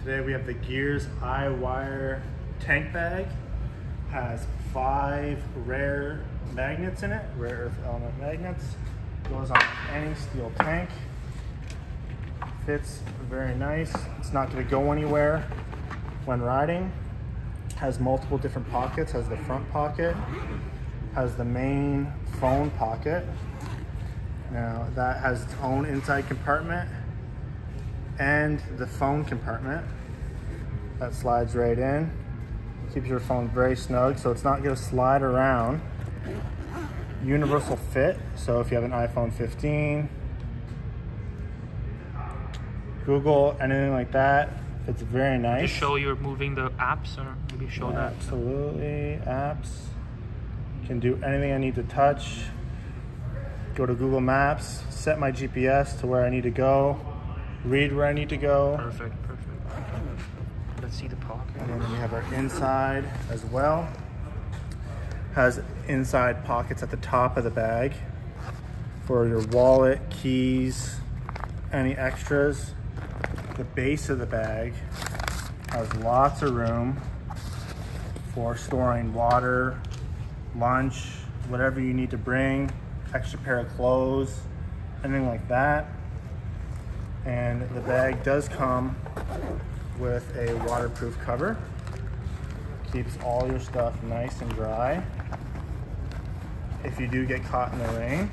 today we have the Gears iWire tank bag. Has 5 rare magnets in it, rare earth element magnets. Goes on any steel tank. Fits very nice. It's not going to go anywhere when riding. Has multiple different pockets. Has the front pocket. Has the main phone pocket. Now that has its own inside compartment and the phone compartment that slides right in. Keeps your phone very snug, so it's not going to slide around. Universal fit, so if you have an iPhone 15, Google, anything like that, it's very nice. Just show you're moving the apps, or maybe show that. Absolutely, apps. Can do anything I need to touch. Go to Google Maps, set my GPS to where I need to go, read where I need to go. Perfect, perfect. Let's see the pocket. And then we have our inside as well. Has inside pockets at the top of the bag for your wallet, keys, any extras. The base of the bag has lots of room for storing water, lunch, whatever you need to bring, extra pair of clothes, anything like that. And the bag does come with a waterproof cover. Keeps all your stuff nice and dry if you do get caught in the rain.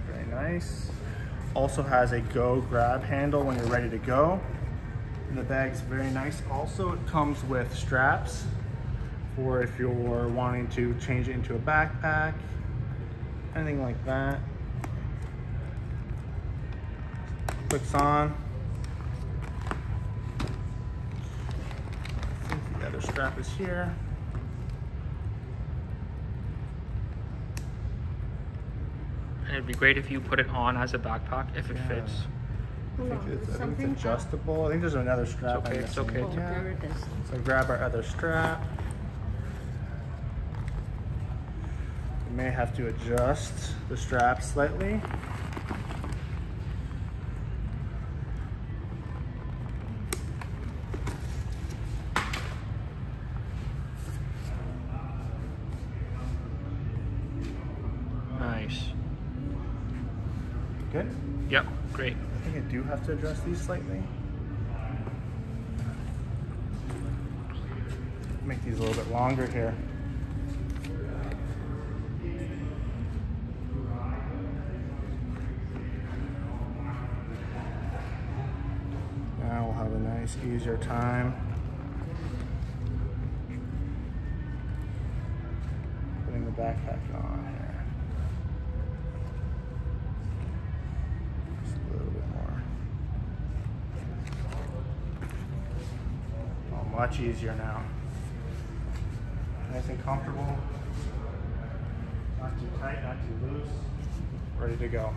Very nice. Also has a go grab handle when you're ready to go. And the bag's very nice. Also, it comes with straps for if you're wanting to change it into a backpack, anything like that. Clicks on. I think the other strap is here. And it'd be great if you put it on as a backpack if it fits. I think it's adjustable. I think there's another strap. It's okay. It's okay. Yeah. So grab our other strap. You may have to adjust the strap slightly. Nice. Good? Yep, great. I think I do have to adjust these slightly. Make these a little bit longer here. Now we'll have a nice, easier time putting the backpack on here. Much easier now. Nice and comfortable. Not too tight, not too loose. Ready to go.